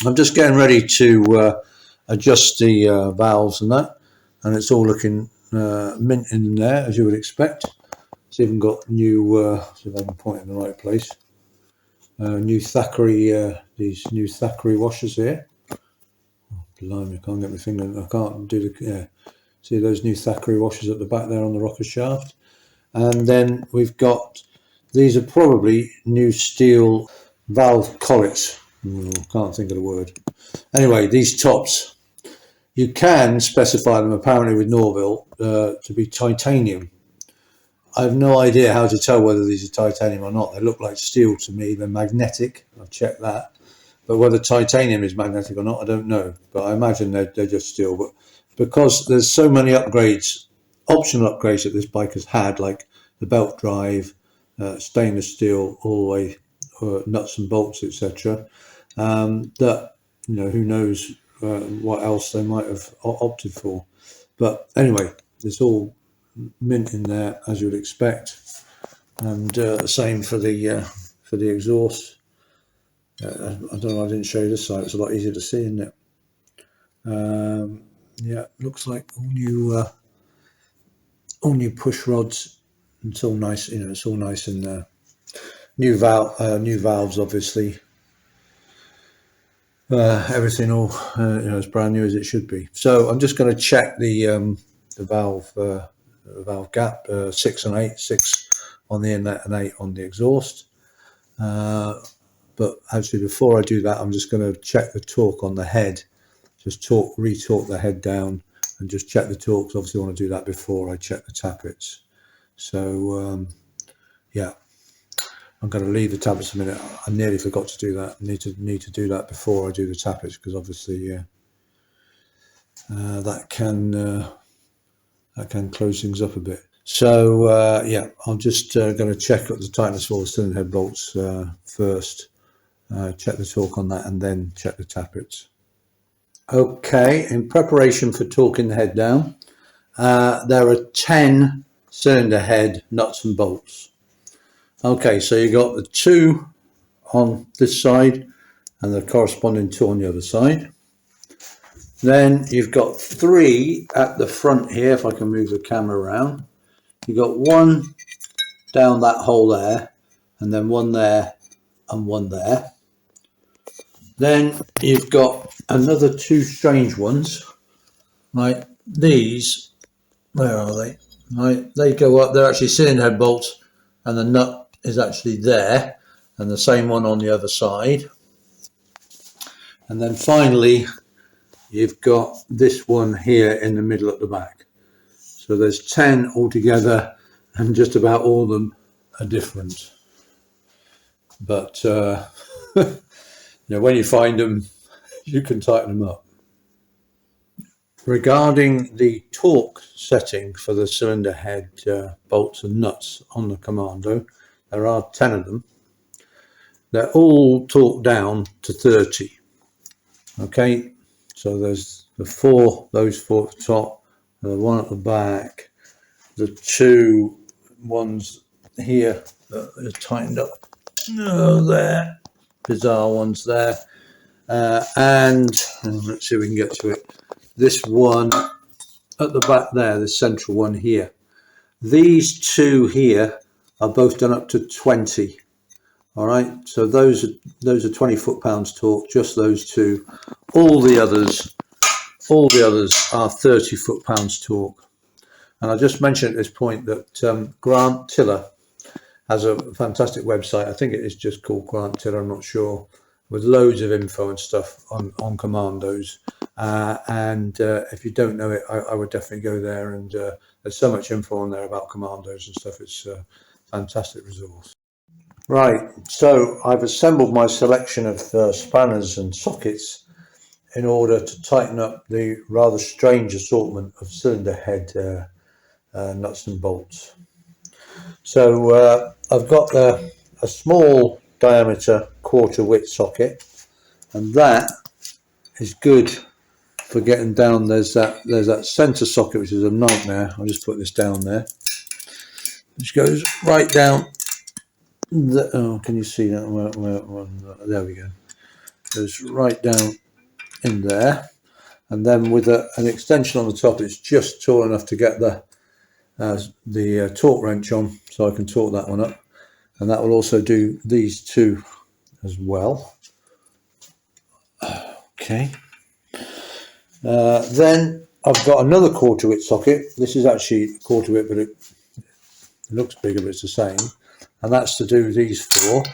I'm just getting ready to adjust the valves and that, and it's all looking mint in there, as you would expect. It's even got new, see if I can point in the right place, new Thackeray, these new Thackeray washers here. Oh, blimey, I can't get my finger, I can't do the, yeah. See those new Thackeray washers at the back there on the rocker shaft? And then we've got, these are probably new steel valve collets. Can't think of the word. Anyway, these tops, you can specify them apparently with Norvil to be titanium. I have no idea how to tell whether these are titanium or not. They look like steel to me. They're magnetic. I've checked that. But whether titanium is magnetic or not, I don't know. But I imagine they're just steel. But because there's so many upgrades, optional upgrades that this bike has had, like the belt drive, stainless steel all the way, nuts and bolts, etc., that, you know, who knows what else they might have opted for. But anyway, it's all mint in there, as you would expect, and same for the exhaust. I don't know, I didn't show you this side. It's a lot easier to see, isn't it? Yeah, looks like all new push rods. It's all nice, you know. It's all nice and new valves, obviously. Everything all you know, as brand new as it should be. So I'm just going to check the valve gap, 6 and 8, 6 on the inlet and 8 on the exhaust. But actually, before I do that, I'm just going to check the torque on the head. Just re-torque the head down and just check the torque. Obviously, I want to do that before I check the tappets. So yeah, I'm going to leave the tappets a minute. I nearly forgot to do that. I need to do that before I do the tappets, because obviously that can close things up a bit. So yeah, I'm just going to check up the tightness of all the cylinder head bolts first, check the torque on that, and then check the tappets. Okay, in preparation for torquing the head down, there are 10 cylinder head nuts and bolts. Okay, so you got the 2 on this side and the corresponding 2 on the other side. Then you've got 3 at the front here, if I can move the camera around. You've got 1 down that hole there, and then 1 there and 1 there. Then you've got another 2 strange ones, like these. Where are they? Right, they go up. They're actually cylinder head bolts, and the nut is actually there, and the same one on the other side. And then finally, you've got this one here in the middle at the back. So there's 10 altogether, and just about all of them are different. But you know, when you find them, you can tighten them up. Regarding the torque setting for the cylinder head bolts and nuts on the Commando, there are 10 of them. They're all torqued down to 30. Okay, so there's those 4 at the top, the 1 at the back, the 2 ones here that are tightened up there, bizarre ones there, and let's see if we can get to it. This one at the back there, the central one here. These 2 here are both done up to 20. All right, so those are 20 foot-pounds torque, just those 2. All the others are 30 foot-pounds torque. And I just mentioned at this point that Grant Tiller has a fantastic website. I think it is just called Grant Tiller, I'm not sure, with loads of info and stuff on Commandos. And if you don't know it, I would definitely go there, and there's so much info on there about Commandos and stuff. It's a fantastic resource. Right, so I've assembled my selection of spanners and sockets in order to tighten up the rather strange assortment of cylinder head nuts and bolts. So I've got a small diameter 1/4 width socket, and that is good for getting down. There's that center socket, which is a nightmare. I'll just put this down there, which goes right down. Oh, can you see that? There we go. goes right down in there, and then with an extension on the top, it's just tall enough to get the torque wrench on, so I can torque that one up, and that will also do these two as well. Okay. Then I've got another 1/4 width socket. This is actually 1/4 width, but it looks bigger, but it's the same, and that's to do these 4,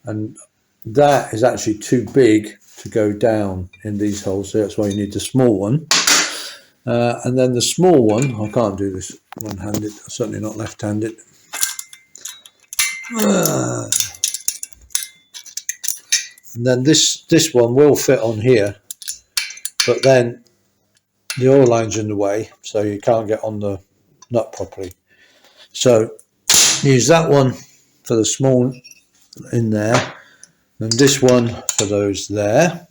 and that is actually too big to go down in these holes, so that's why you need the small one. And then the small one, I can't do this one-handed, certainly not left-handed. And then this one will fit on here, but then the oil line's in the way, so you can't get on the nut properly. So use that one for the small in there, and this one for those there,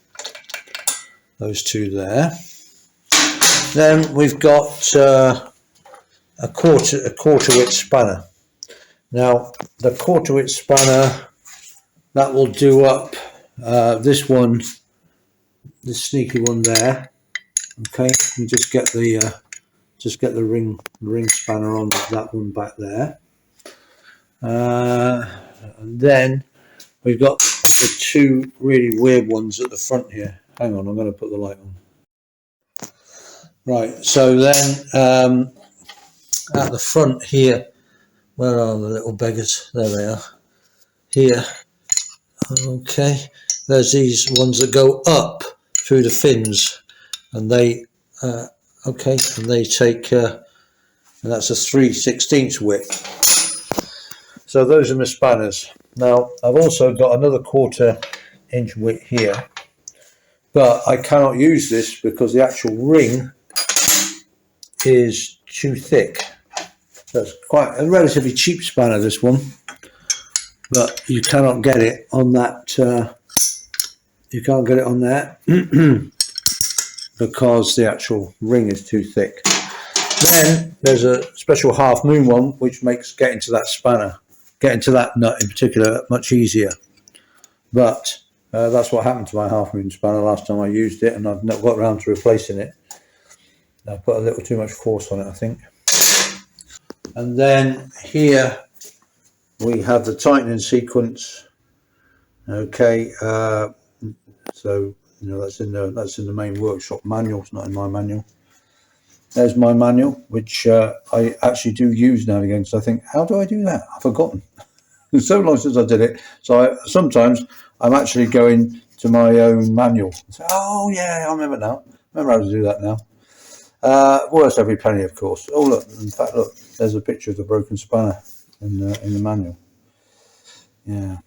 those two there. Then we've got a quarter width spanner. Now the 1/4 width spanner, that will do up this one, this sneaky one there. Okay, you just get the ring spanner on that one back there. And then we've got the 2 really weird ones at the front here. Hang on, I'm going to put the light on. Right, so then at the front here, where are the little beggars? There they are. Here. Okay, there's these ones that go up through the fins, and they okay, and they take and that's a 3/16 width. So those are my spanners. Now I've also got another 1/4 inch width here, but I cannot use this because the actual ring is too thick. So it's quite a relatively cheap spanner, this one, but you cannot get it on that. You can't get it on there because the actual ring is too thick. Then there's a special half moon one which makes getting to that spanner, getting to that nut in particular, much easier. But that's what happened to my half moon spanner last time I used it, and I've not got around to replacing it. I put a little too much force on it, I think. And then here we have the tightening sequence. Okay, so you know that's in the main workshop manual. It's not in my manual. There's my manual, which I actually do use now and again. So I think, how do I do that? I've forgotten. It's so long since I did it. So sometimes I'm actually going to my own manual. So, oh yeah, I remember now. Remember how to do that now. Worth every penny, of course. Oh look! In fact, look. There's a picture of the broken spanner in the manual. Yeah.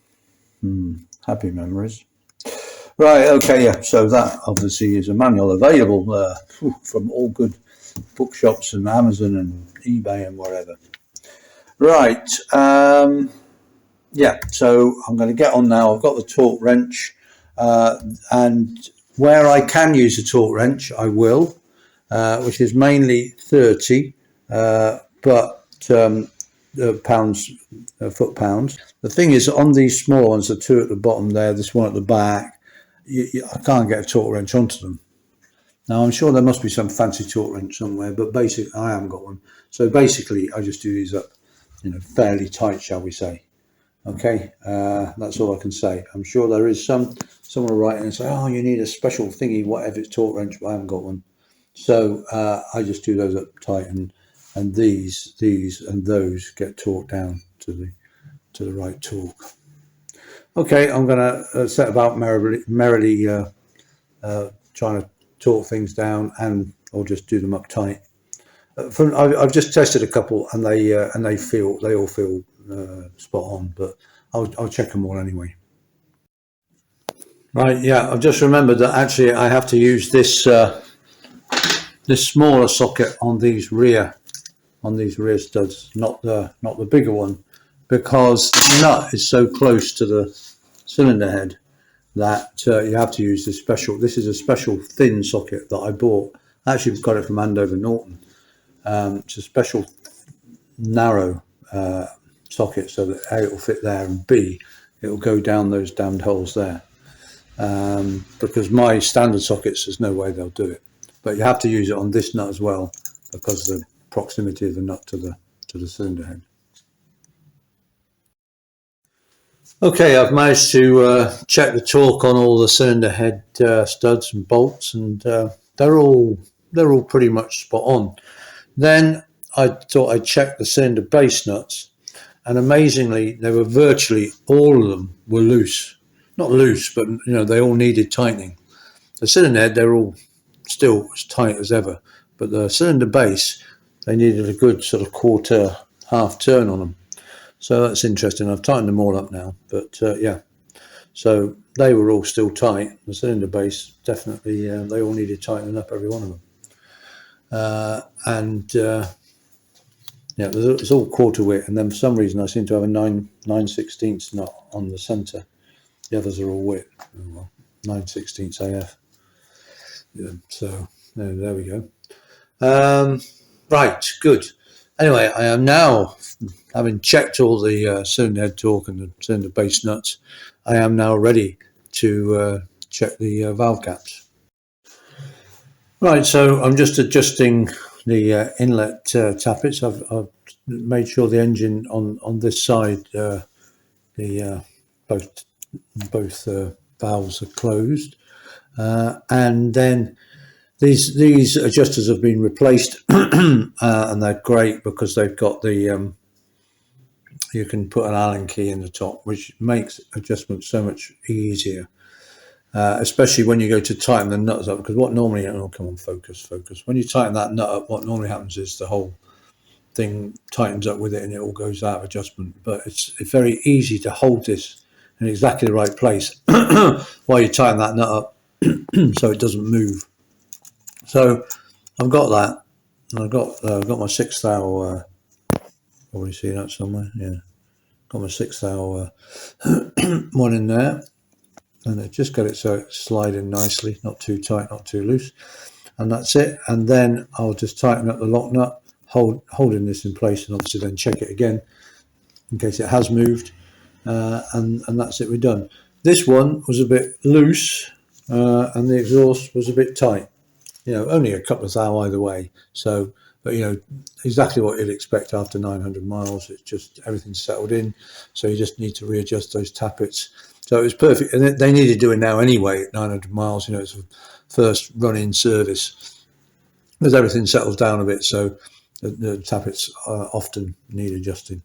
Happy memories. Right. Okay. Yeah. So that obviously is a manual available from all good bookshops and Amazon and eBay and whatever. Right. Yeah. So I'm going to get on now. I've got the torque wrench, and where I can use a torque wrench, I will, which is mainly 30. But pounds, foot-pounds. The thing is, on these small ones, the 2 at the bottom there, this one at the back, I can't get a torque wrench onto them. Now, I'm sure there must be some fancy torque wrench somewhere, but basically, I haven't got one. So basically, I just do these up, fairly tight, shall we say. Okay, that's all I can say. I'm sure there is someone will write in and say, oh, you need a special thingy, whatever, it's torque wrench, but I haven't got one. So I just do those up tight, and these and those get torqued down to the right torque. Okay, I'm going to set about merrily trying to torque things down, or just do them up tight. I've just tested a couple, and they all feel spot on, but I'll check them all anyway. Right, yeah, I've just remembered that actually I have to use this smaller socket on these rear studs, not the bigger one, because the nut is so close to the cylinder head that you have to use this special. This is a special thin socket that I bought. I actually got it from Norvil Norton. It's a special narrow socket, so that A, it will fit there, and B, it will go down those damned holes there. because my standard sockets, there's no way they'll do it. But you have to use it on this nut as well because of the proximity of the nut to the cylinder head. Okay, I've managed to check the torque on all the cylinder head studs and bolts, and they're all pretty much spot on. Then I thought I'd check the cylinder base nuts, and amazingly, they were virtually all of them were loose. Not loose, but you know, they all needed tightening. The cylinder head, they're all still as tight as ever, but the cylinder base, they needed a good sort of quarter, half turn on them. So that's interesting. I've tightened them all up now, but yeah. So they were all still tight. The cylinder base, definitely, they all needed tightening up, every one of them. Yeah, it's all quarter width, and then for some reason I seem to have a 9/16 nut on the centre. The others are all width. Oh, well, 9/16 AF. Yeah, so there we go. Right, good. Anyway, I am now, having checked all the cylinder head torque and the cylinder base nuts, I am now ready to check the valve caps. Right, so I'm just adjusting the inlet tappets. I've made sure the engine on this side, both valves are closed, and then these adjusters have been replaced, and they're great because they've got the you can put an Allen key in the top, which makes adjustment so much easier, especially when you go to tighten the nuts up. Because what normally, oh come on, focus. When you tighten that nut up, what normally happens is the whole thing tightens up with it and it all goes out of adjustment. But it's very easy to hold this in exactly the right place while you tighten that nut up so it doesn't move. So I've got that, and I've got my 6th thou, probably see that somewhere, yeah, got my 6th thou one in there, and I just got it so it's sliding nicely, not too tight, not too loose, and that's it. And then I'll just tighten up the lock nut, holding this in place, and obviously then check it again in case it has moved, and that's it, we're done. This one was a bit loose, and the exhaust was a bit tight. You know, only a couple of thou either way. So, but you know, exactly what you'd expect after 900 miles. It's just everything's settled in. So you just need to readjust those tappets. So it was perfect, and they needed doing now anyway at 900 miles. You know, it's a first run-in service because everything settles down a bit. So the tappets often need adjusting.